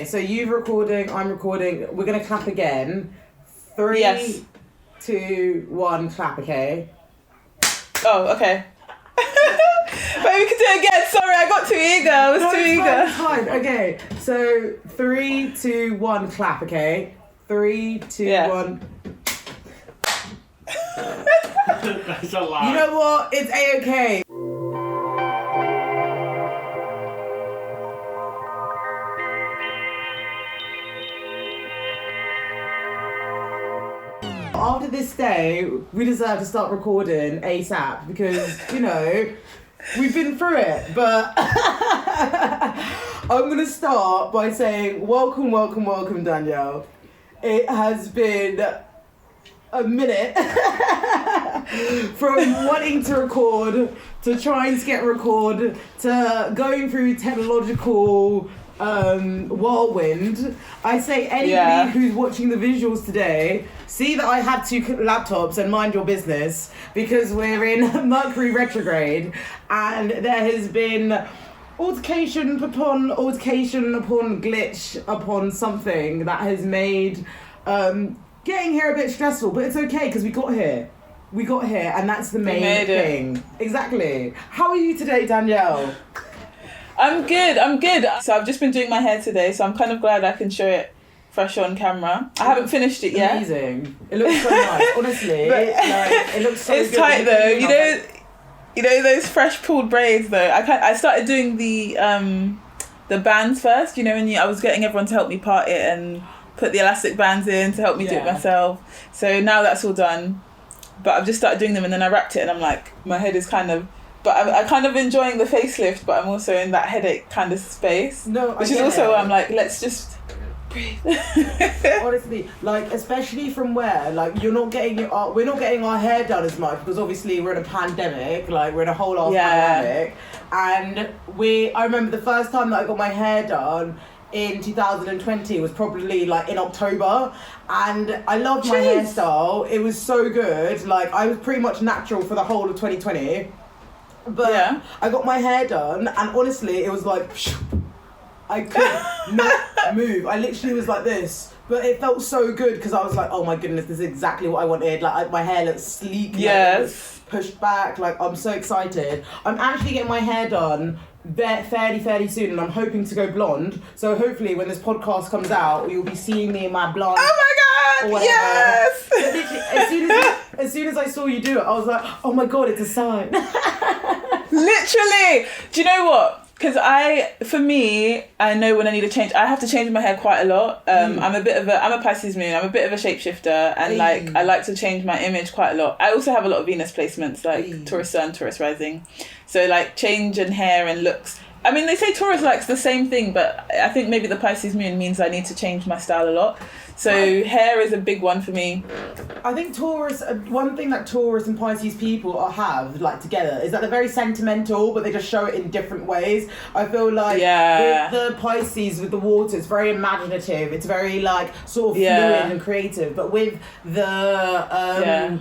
So you're recording, I'm recording. We're going to clap again. 3, Yes. 2, 1, clap, okay? Oh, okay. Wait, we can do it again. Sorry, I got too eager. I was too eager. It's fine. Okay, so 3, 2, 1, clap, okay? 3, 2, 1. That's a lot. You know what? It's A-okay. After this day, we deserve to start recording ASAP because, you know, we've been through it. But I'm going to start by saying welcome, welcome, welcome, Danielle. It has been a minute from wanting to record to trying to get record to going through technological whirlwind. I say anybody who's watching the visuals today, see that I have 2 laptops and mind your business because we're in Mercury retrograde and there has been altercation upon glitch upon something that has made getting here a bit stressful, but it's okay because we got here and that's the main thing. Exactly. How are you today, Danielle? I'm good. So I've just been doing my hair today, so I'm kind of glad I can show it fresh on camera. I haven't finished it yet. Amazing. It looks so nice, honestly. It looks so it's good. Tight though. You know those fresh pulled braids though. I started doing the bands first. You know, when I was getting everyone to help me part it and put the elastic bands in to help me do it myself. So now that's all done. But I've just started doing them and then I wrapped it and I'm like, my head is kind of... But I'm kind of enjoying the facelift, but I'm also in that headache kind of space. Which is also why I'm like, let's just breathe. Honestly, like, especially from where, like, we're not getting our hair done as much because obviously we're in a pandemic, like, we're in a whole ass pandemic. And I remember the first time that I got my hair done in 2020 was probably like in October, and I loved my hairstyle. It was so good. Like, I was pretty much natural for the whole of 2020. But I got my hair done, and honestly, it was like, I could not move. I literally was like this. But it felt so good because I was like, oh my goodness, this is exactly what I wanted. Like, my hair looks sleek. Yes. Like, pushed back. Like, I'm so excited. I'm actually getting my hair done fairly soon, and I'm hoping to go blonde. So hopefully when this podcast comes out, you'll be seeing me in my blonde. Oh my god, yes! So literally, as soon as I saw you do it, I was like, oh my god, it's a sign. Literally. Do you know what? Because for me, I know when I need to change. I have to change my hair quite a lot. I'm a Pisces moon. I'm a bit of a shapeshifter, and like I like to change my image quite a lot. I also have a lot of Venus placements, like Taurus Sun, Taurus Rising. So like change in hair and looks. I mean, they say Taurus likes the same thing, but I think maybe the Pisces moon means I need to change my style a lot. So hair is a big one for me. I think Taurus, one thing that Taurus and Pisces people have like together is that they're very sentimental, but they just show it in different ways. I feel like with the Pisces, with the water, it's very imaginative. It's very like sort of fluid and creative. But with the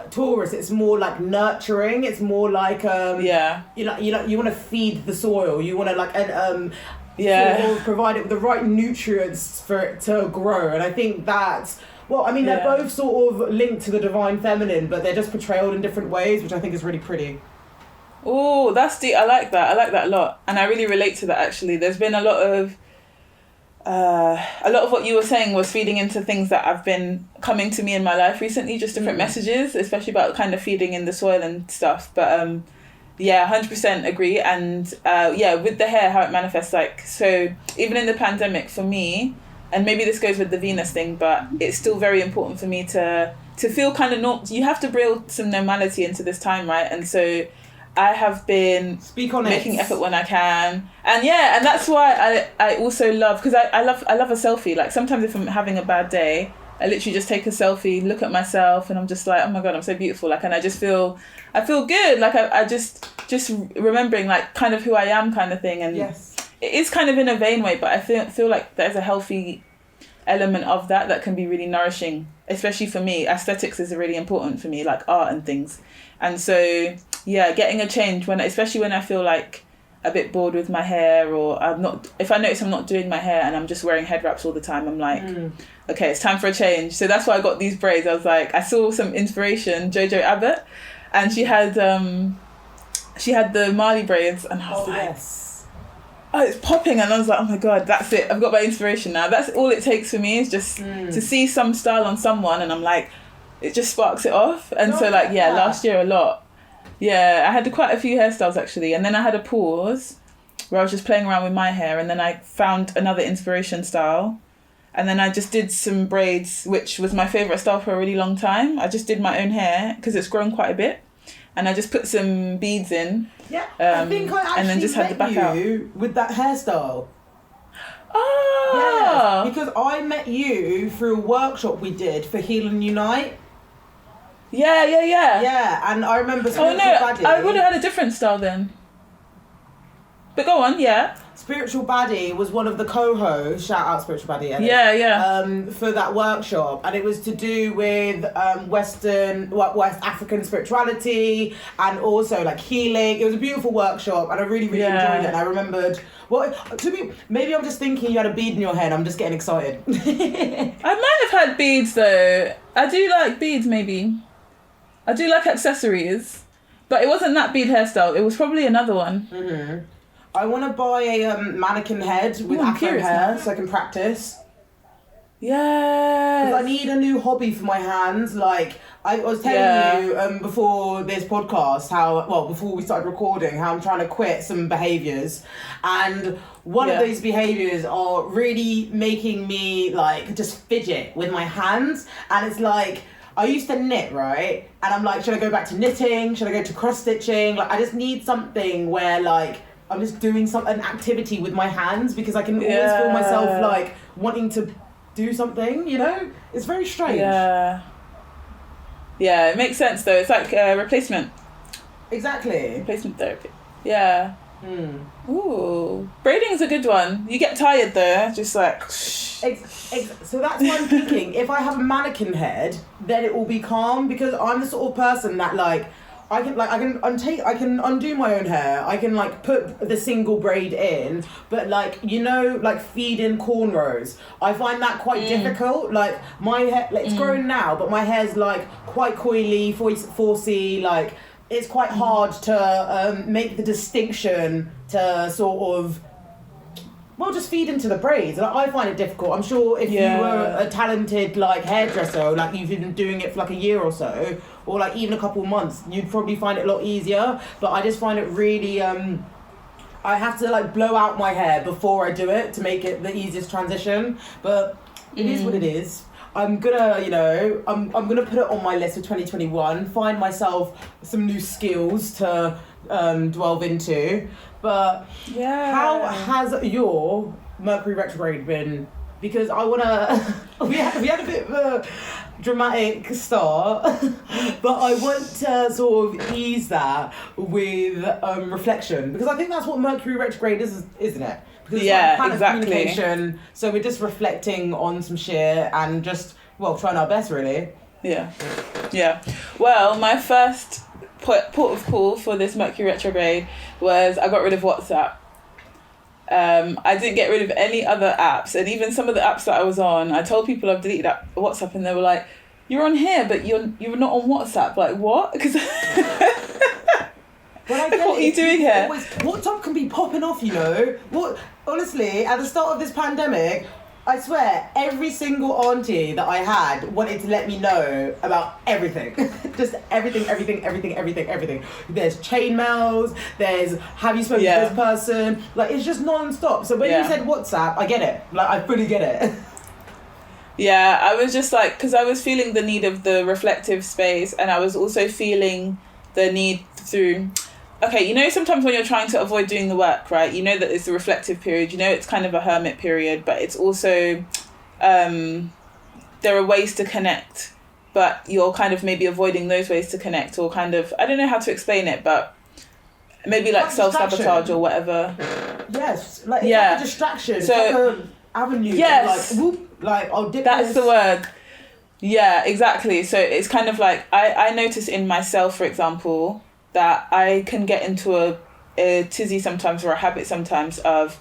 Taurus, it's more like nurturing. It's more like you want to feed the soil. You want to like sort of provide it with the right nutrients for it to grow. And I think that's they're both sort of linked to the divine feminine, but they're just portrayed in different ways, which I think is really pretty. Oh, that's deep. I like that a lot, and I really relate to that. Actually, there's been a lot of what you were saying was feeding into things that have been coming to me in my life recently, just different messages, especially about kind of feeding in the soil and stuff. But 100% agree. And with the hair, how it manifests, like, so even in the pandemic for me, and maybe this goes with the Venus thing, but it's still very important for me to feel kind of normal. You have to build some normality into this time, right? And so I have been making effort when I can, and that's why I also love, because I love a selfie. Like, sometimes if I'm having a bad day, I literally just take a selfie, look at myself, and I'm just like, oh my god, I'm so beautiful. Like, and I feel good. Like, I just remembering like kind of who I am, kind of thing. And it is kind of in a vain way, but I feel like there's a healthy element of that can be really nourishing, especially for me. Aesthetics is really important for me, like art and things. And so getting a change especially when I feel like a bit bored with my hair, or if I notice I'm not doing my hair and I'm just wearing head wraps all the time, I'm like, okay, it's time for a change. So that's why I got these braids. I was like, I saw some inspiration, Jojo Abbott, and she had the Marley braids, and I was like, yes. oh, it's popping, and I was like, oh my god, that's it. I've got my inspiration now. That's all it takes for me, is just to see some style on someone, and I'm like, it just sparks it off. And so like, yeah, last year a lot. Yeah, I had quite a few hairstyles actually, and then I had a pause where I was just playing around with my hair, and then I found another inspiration style, and then I just did some braids, which was my favourite style for a really long time. I just did my own hair because it's grown quite a bit, and I just put some beads in. Yeah, I think I actually and then just had the back you with that hairstyle. Oh! Yeah, because I met you through a workshop we did for Heal and Unite. Yeah. Yeah, and I remember Spiritual Baddie. I would have had a different style then. But go on, yeah. Spiritual Baddie was one of the co-hosts, shout out Spiritual Baddie. Yeah. For that workshop, and it was to do with West African spirituality and also like healing. It was a beautiful workshop, and I really enjoyed it. And I remembered, maybe I'm just thinking you had a bead in your head. I'm just getting excited. I might have had beads though. I do like beads, maybe. I do like accessories, but it wasn't that bead hairstyle. It was probably another one. Mm-hmm. I want to buy a mannequin head with afro hair so I can practice. Yeah. Because I need a new hobby for my hands. Like, I was telling you before this podcast before we started recording, how I'm trying to quit some behaviours. And one of those behaviours are really making me, like, just fidget with my hands. And it's like, I used to knit, right? And I'm like, should I go back to knitting? Should I go to cross-stitching? Like, I just need something where, like, I'm just doing an activity with my hands, because I can always feel myself, like, wanting to do something, you know? It's very strange. Yeah, it makes sense, though. It's like replacement. Exactly. Replacement therapy. Yeah. Ooh. Braiding's a good one. You get tired, though. Just like... So that's why I'm thinking, if I have a mannequin head, then it will be calm, because I'm the sort of person that, like, I can undo my own hair. I can, like, put the single braid in, but, like, you know, like, feed in cornrows. I find that quite difficult. Like, my hair, like, it's grown now, but my hair's, like, quite coily, 4C, like, it's quite hard to make the distinction to sort of, well, just feed into the braids. Like, I find it difficult. I'm sure if you were a talented, like, hairdresser, like, you've been doing it for, like, a year or so, or, like, even a couple of months, you'd probably find it a lot easier. But I just find it really, I have to, like, blow out my hair before I do it to make it the easiest transition. But it is what it is. I'm gonna, I'm gonna put it on my list for 2021, find myself some new skills to delve into. But how has your Mercury retrograde been? Because I wanna, we had a bit of a dramatic start, but I want to sort of ease that with reflection, because I think that's what Mercury retrograde is, isn't it? Because it's like kind of communication, so we're just reflecting on some shit and just, trying our best, really. Yeah. Well, my first port of call for this Mercury retrograde was I got rid of WhatsApp. I didn't get rid of any other apps, and even some of the apps that I was on, I told people I've deleted WhatsApp, and they were like, "You're on here, but you're not on WhatsApp." Like, what? Because what are you doing here? WhatsApp can be popping off, you know. Honestly, at the start of this pandemic, I swear, every single auntie that I had wanted to let me know about everything. Just everything. There's chain mails, there's have you spoken to this person? Like, it's just non-stop. So when you said WhatsApp, I get it. Like, I fully get it. Yeah, I was just like, because I was feeling the need of the reflective space, and I was also feeling the need through... Okay, you know, sometimes when you're trying to avoid doing the work, right, you know that it's a reflective period, you know it's kind of a hermit period, but it's also, there are ways to connect, but you're kind of maybe avoiding those ways to connect, or kind of, I don't know how to explain it, but maybe like self-sabotage or whatever. Yes, like it's like a distraction, so, it's like an avenue. Yes. Like, whoop, like, I'll dip That's the word. Yeah, exactly. So it's kind of like, I notice in myself, for example, that I can get into a tizzy sometimes, or a habit sometimes of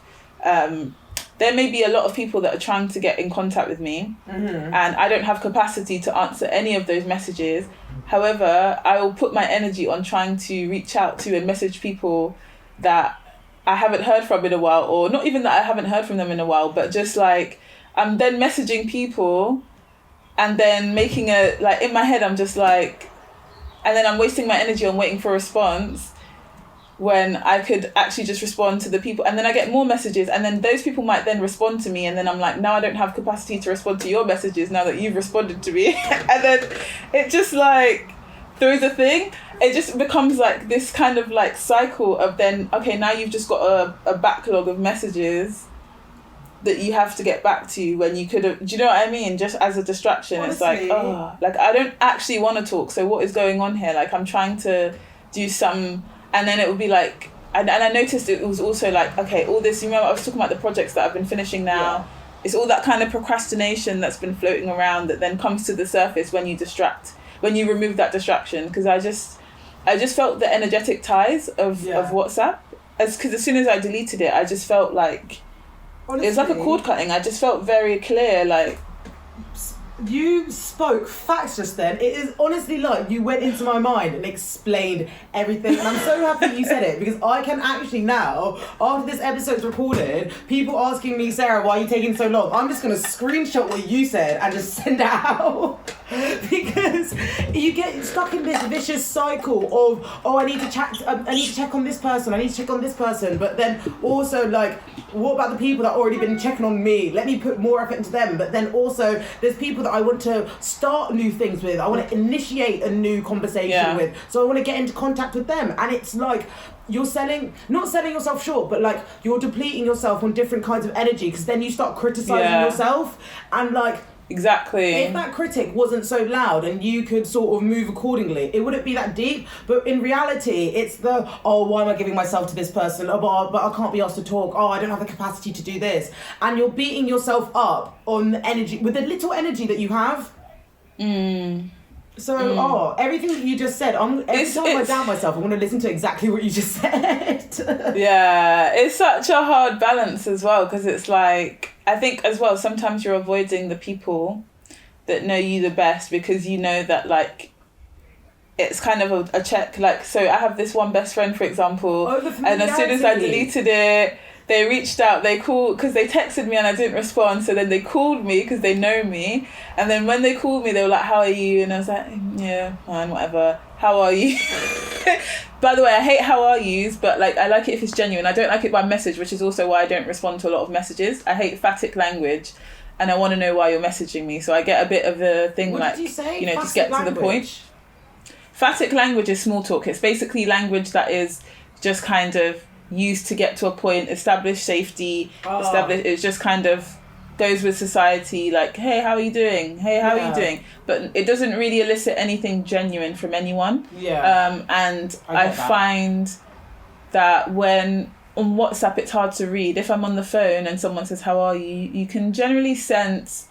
there may be a lot of people that are trying to get in contact with me, and I don't have capacity to answer any of those messages. However, I will put my energy on trying to reach out to and message people that I haven't heard from in a while, or not even that I haven't heard from them in a while, but just like I'm then messaging people and then making a, like in my head I'm just like, and then I'm wasting my energy on waiting for a response when I could actually just respond to the people, and then I get more messages, and then those people might then respond to me, and then I'm like, now I don't have capacity to respond to your messages now that you've responded to me. And then it just like throws a thing. It just becomes like this kind of like cycle of then, okay, now you've just got a backlog of messages that you have to get back to when you could have, do you know what I mean? Just as a distraction. Honestly. It's like, oh, like I don't actually want to talk, so what is going on here? Like I'm trying to do some, and then it would be like, and I noticed it was also like, okay, all this, you remember I was talking about the projects that I've been finishing now. Yeah. It's all that kind of procrastination that's been floating around that then comes to the surface when you remove that distraction. Because I just felt the energetic ties of WhatsApp, because as soon as I deleted it, I just felt like, honestly, it was like a cord cutting. I just felt very clear, like... You spoke facts just then. It is honestly like you went into my mind and explained everything. And I'm so happy you said it, because I can actually now, after this episode's recorded, people asking me, Sarah, why are you taking so long? I'm just going to screenshot what you said and just send it out. Because you get stuck in this vicious cycle of, oh, I need to check on this person, I need to check on this person. But then also like, what about the people that already been checking on me? Let me put more effort into them. But then also there's people that I want to start new things with. I want to initiate a new conversation with. So I want to get into contact with them. And it's like you're not selling yourself short, but like you're depleting yourself on different kinds of energy, because then you start criticizing yourself. And like, exactly, if that critic wasn't so loud and you could sort of move accordingly, it wouldn't be that deep. But in reality, it's the, oh, why am I giving myself to this person? Oh, but I can't be asked to talk. Oh, I don't have the capacity to do this. And you're beating yourself up on the energy, with the little energy that you have. So, everything that you just said, every time I doubt myself, I want to listen to exactly what you just said. Yeah, it's such a hard balance as well, because it's like, I think as well, sometimes you're avoiding the people that know you the best, because you know that like, it's kind of a check. Like, so I have this one best friend, for example, and as soon as I deleted it, they reached out, they called, because they texted me and I didn't respond, so then they called me because they know me, and then when they called me, they were like, how are you? And I was like, yeah, fine, whatever. How are you? By the way, I hate how are yous, but like I like it if it's genuine. I don't like it by message, which is also why I don't respond to a lot of messages. I hate phatic language, and I want to know why you're messaging me, so I get a bit of a thing. What like, did you say? You know, just get language to the point. Phatic language is small talk. It's basically language that is just kind of used to get to a point, establish safety, it's just kind of goes with society, like, hey, how are you doing? Hey, how are you doing? But it doesn't really elicit anything genuine from anyone. And I find that when on WhatsApp it's hard to read. If I'm on the phone and someone says, how are you? You can generally sense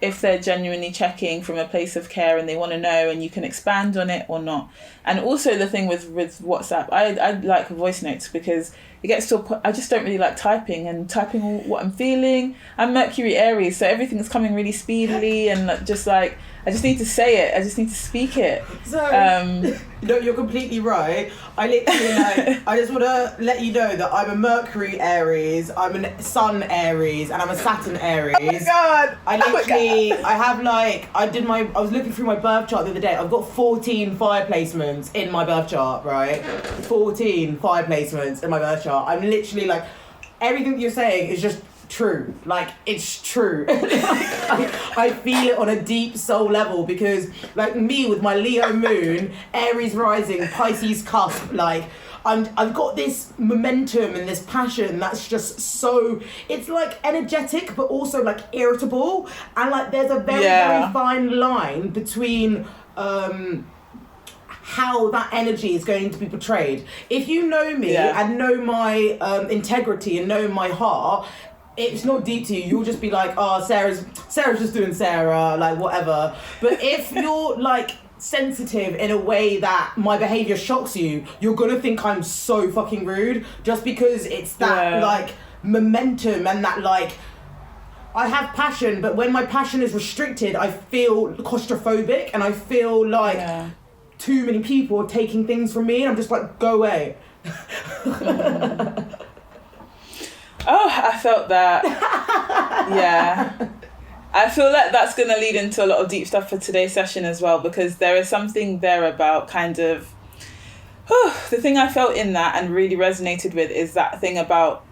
if they're genuinely checking from a place of care and they want to know, and you can expand on it or not. And also the thing with WhatsApp, I like voice notes, because it gets to a point, I just don't really like typing what I'm feeling. I'm Mercury Aries, so everything's coming really speedily, and just like, I just need to say it, I just need to speak it. So, no, you're completely right. I literally I just want to let you know that I'm a Mercury Aries, I'm a Sun Aries, and I'm a Saturn Aries. Oh my God! I was looking through my birth chart the other day. I've got 14 fire placements in my birth chart, right? 14 fire placements in my birth chart. I'm literally like, everything that you're saying is just true. Like, it's true. I feel it on a deep soul level, because like me with my Leo moon, Aries rising, Pisces cusp, like I've got this momentum and this passion that's just so, it's like energetic but also like irritable, and like there's a very very fine line between how that energy is going to be portrayed. If you know me and know my integrity and know my heart, it's not deep to you. You'll just be like, oh, Sarah's just doing Sarah, like whatever. But if you're like sensitive in a way that my behaviour shocks you, you're gonna think I'm so fucking rude just because it's that like momentum and that like I have passion, but when my passion is restricted, I feel claustrophobic and I feel like too many people are taking things from me and I'm just like, go away. Oh, I felt that. Yeah. I feel like that's going to lead into a lot of deep stuff for today's session as well, because there is something there about kind of... the thing I felt in that and really resonated with is that thing about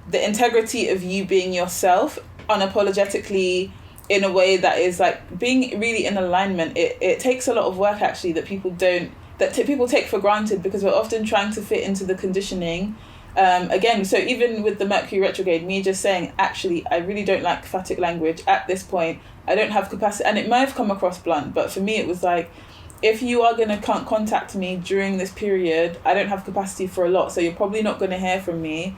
the integrity of you being yourself unapologetically in a way that is like being really in alignment. It takes a lot of work actually that people people take for granted because we're often trying to fit into the conditioning. Again, so even with the Mercury retrograde, me just saying, actually, I really don't like phatic language at this point. I don't have capacity, and it might have come across blunt, but for me it was like, if you are going to contact me during this period, I don't have capacity for a lot, so you're probably not going to hear from me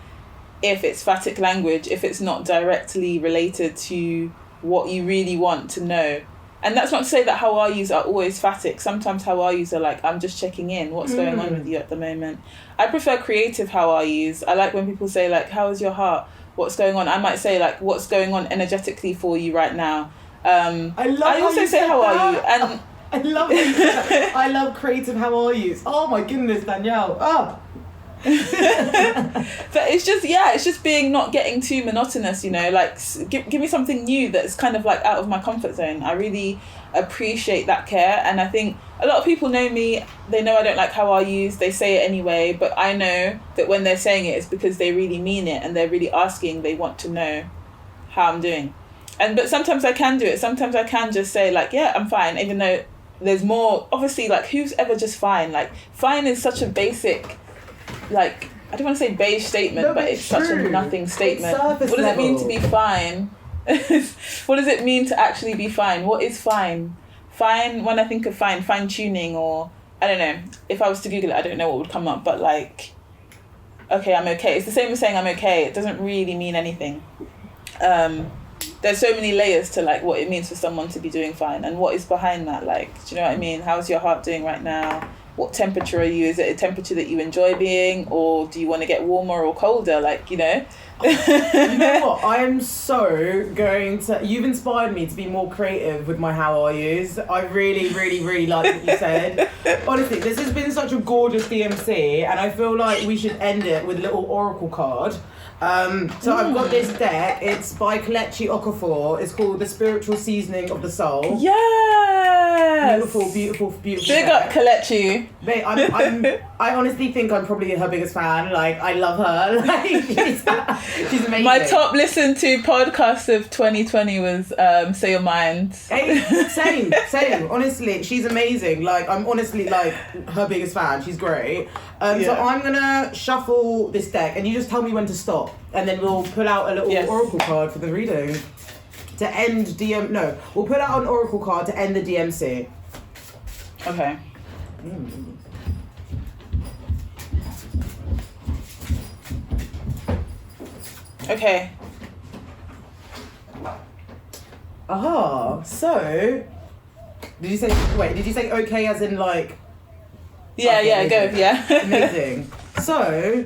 if it's phatic language, if it's not directly related to what you really want to know. And that's not to say that how are yous are always phatic. Sometimes how are yous are like, I'm just checking in. What's going on with you at the moment? I prefer creative how are yous. I like when people say like, how is your heart? What's going on? I might say like, what's going on energetically for you right now? I also say how are you? And I love it. I love creative how are yous. Oh my goodness, Danielle. Oh. But it's just being not getting too monotonous, you know, like give me something new that's kind of like out of my comfort zone. I really appreciate that care, and I think a lot of people know me, they know I don't like how are yous, they say it anyway, but I know that when they're saying it, it's because they really mean it and they're really asking, they want to know how I'm doing. But sometimes I can do it, sometimes I can just say like, yeah, I'm fine, even though there's more, obviously, like who's ever just fine? Like fine is such a basic, like, I don't want to say beige statement, but it's such a nothing statement. What does it mean to be fine? What does it mean to actually be fine? What is fine? Fine, when I think of fine tuning, or I don't know. If I was to Google it, I don't know what would come up, but like, okay, I'm okay. It's the same as saying I'm okay. It doesn't really mean anything. There's so many layers to like what it means for someone to be doing fine and what is behind that. Like, do you know what I mean? How's your heart doing right now? What temperature are you? Is it a temperature that you enjoy being, or do you want to get warmer or colder? Like, you know. You know what? I am so going to... You've inspired me to be more creative with my how are yous. I really, really, really like what you said. Honestly, this has been such a gorgeous DMC, and I feel like we should end it with a little oracle card. So I've got this deck. It's by Kelechi Okafor. It's called The Spiritual Seasoning of the Soul. Yes! Beautiful Big up Kelechi. Mate, I honestly think I'm probably her biggest fan. Like, I love her. Like, she's amazing. My top listened to podcast of 2020 was Say Your Mind. Hey, same. Honestly, she's amazing. Like, I'm honestly like her biggest fan. She's great. So I'm gonna shuffle this deck, and you just tell me when to stop, and then we'll pull out a little oracle card for the reading to end we'll put out an oracle card to end the DMC. Okay. Okay. So did you say okay as in like yeah. Amazing. So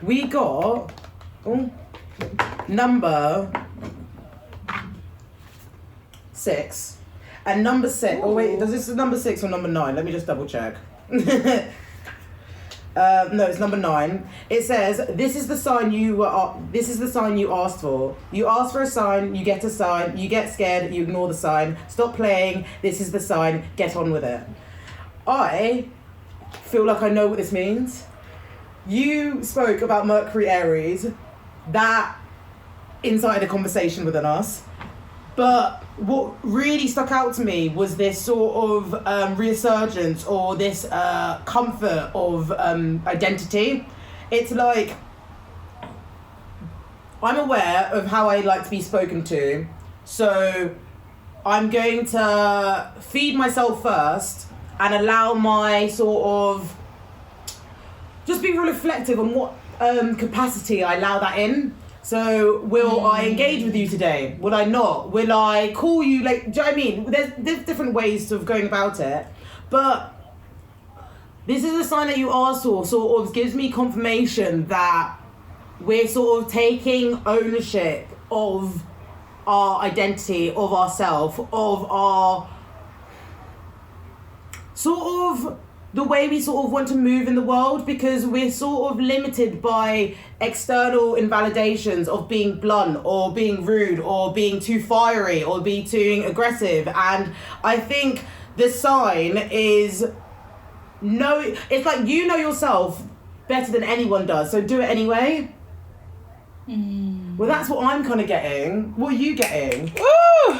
we got number 6. And number 6. Oh wait, does this is number 6 or number 9? Let me just double check. No, it's number 9. It says, this is the sign you asked for. You ask for a sign, you get a sign, you get scared, you ignore the sign. Stop playing, this is the sign, get on with it. I feel like I know what this means. You spoke about Mercury Aries. That incited a conversation within us. But what really stuck out to me was this sort of resurgence or this comfort of identity. It's like, I'm aware of how I like to be spoken to. So I'm going to feed myself first and allow my sort of just be reflective on what capacity I allow that in. So will I engage with you today? Will I not? Will I call you? Like, do you know what I mean? There's different ways of going about it, but this is a sign that you are sort of gives me confirmation that we're sort of taking ownership of our identity, of ourself, of our sort of the way we sort of want to move in the world, because we're sort of limited by external invalidations of being blunt or being rude or being too fiery or being too aggressive. And I think the sign is it's like you know yourself better than anyone does, so do it anyway. Well, that's what I'm kind of getting. What are you getting? Ooh,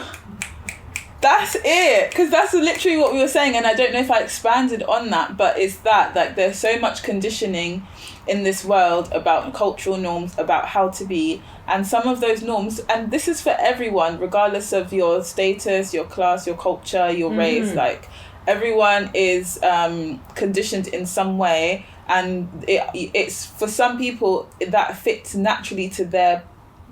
that's it. Because that's literally what we were saying, and I don't know if I expanded on that, but it's that, like, there's so much conditioning in this world about cultural norms, about how to be, and some of those norms, and this is for everyone, regardless of your status, your class, your culture, your race, like, everyone is conditioned in some way, and it's for some people that fits naturally to their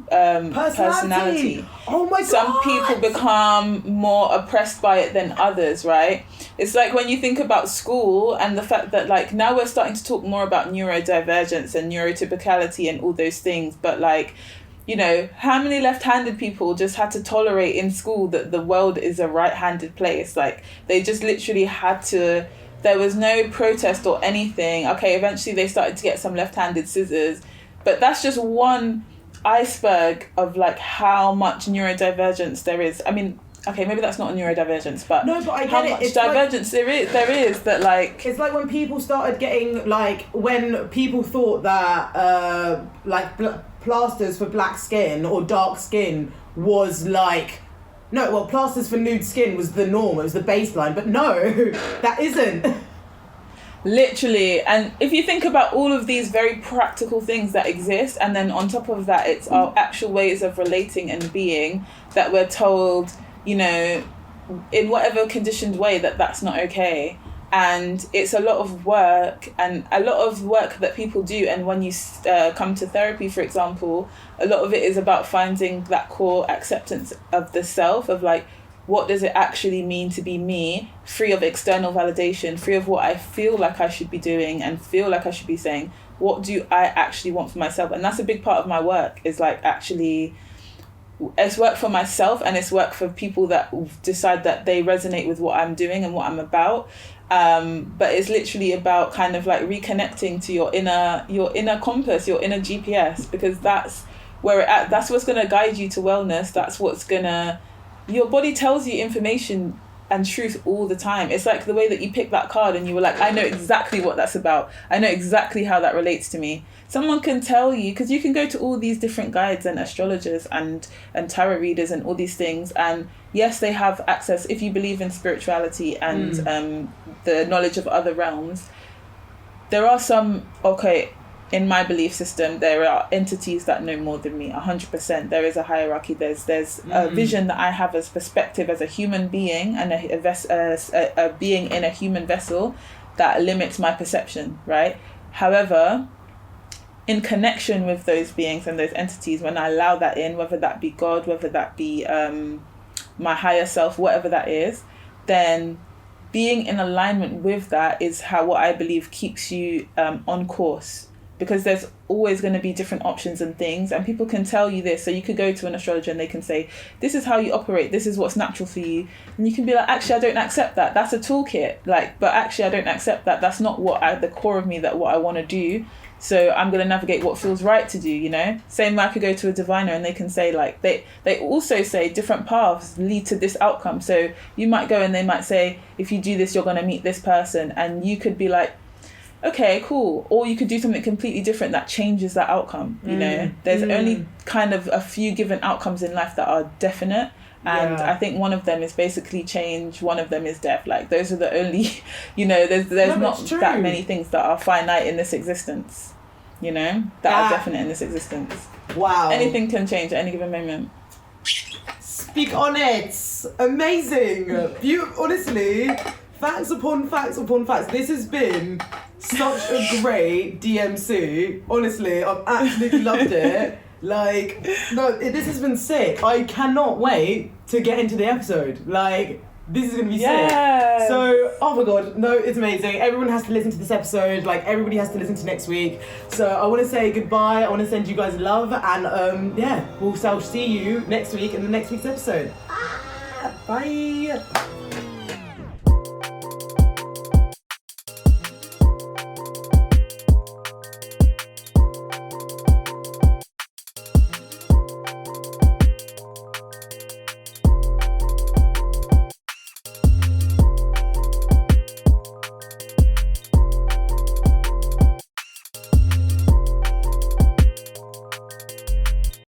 personality. Oh my God. Some people become more oppressed by it than others, right? It's like when you think about school and the fact that, like, now we're starting to talk more about neurodivergence and neurotypicality and all those things, but, like, you know, how many left-handed people just had to tolerate in school that the world is a right-handed place? Like, they just literally had to, there was no protest or anything. Okay, eventually they started to get some left-handed scissors, but that's just one iceberg of, like, how much neurodivergence there is. I mean, okay, maybe that's not a neurodivergence, but no, but I get how it. much It's divergence like, there is that, like, it's like when people started getting, like, when people thought that plasters for black skin or dark skin was like, no, well, plasters for nude skin was the norm, it was the baseline, but no, that isn't. Literally. And if you think about all of these very practical things that exist, and then on top of that, it's our actual ways of relating and being that we're told, you know, in whatever conditioned way, that that's not okay. And it's a lot of work, and a lot of work that people do. And when you come to therapy, for example, a lot of it is about finding that core acceptance of the self, of, like, what does it actually mean to be me, free of external validation, free of what I feel like I should be doing and feel like I should be saying. What do I actually want for myself? And that's a big part of my work, is, like, actually, it's work for myself, and it's work for people that decide that they resonate with what I'm doing and what I'm about. But it's literally about kind of, like, reconnecting to your inner compass, your inner GPS, because that's where it at. That's what's gonna guide you to wellness. That's what's gonna, your body tells you information and truth all the time. It's like the way that you pick that card and you were like, I know exactly what that's about. I know exactly how that relates to me. Someone can tell you, because you can go to all these different guides and astrologers and tarot readers and all these things, and yes, they have access, if you believe in spirituality and the knowledge of other realms. There are some, okay, in my belief system, there are entities that know more than me, 100%. There is a hierarchy. There's a vision that I have as perspective as a human being, and a being in a human vessel that limits my perception, right? However, in connection with those beings and those entities, when I allow that in, whether that be God, whether that be my higher self, whatever that is, then being in alignment with that is what I believe keeps you on course. Because there's always going to be different options and things, and people can tell you this. So you could go to an astrologer and they can say, this is how you operate, this is what's natural for you, and you can be like, actually, I don't accept that. That's a toolkit, like, but actually I don't accept that. That's not the core of me, that what I want to do. So I'm going to navigate what feels right to do, you know? Same way I could go to a diviner and they can say, like, they also say different paths lead to this outcome. So you might go and they might say, if you do this, you're going to meet this person, and you could be like, okay, cool. Or you could do something completely different that changes that outcome, you know? There's only kind of a few given outcomes in life that are definite. And I think one of them is basically change. One of them is death. Like, those are the only, you know, there's not that many things that are finite in this existence, you know, that are definite in this existence. Wow. Anything can change at any given moment. Speak on it. Amazing. Honestly, facts upon facts upon facts. This has been such a great DMC. Honestly, I've absolutely loved it. Like, no, this has been sick. I cannot wait to get into the episode. Like, this is gonna be sick. So, oh my god, no, it's amazing. Everyone has to listen to this episode. Like, everybody has to listen to next week. So, I want to say goodbye. I want to send you guys love, and yeah, we'll see you next week in the next week's episode. Bye.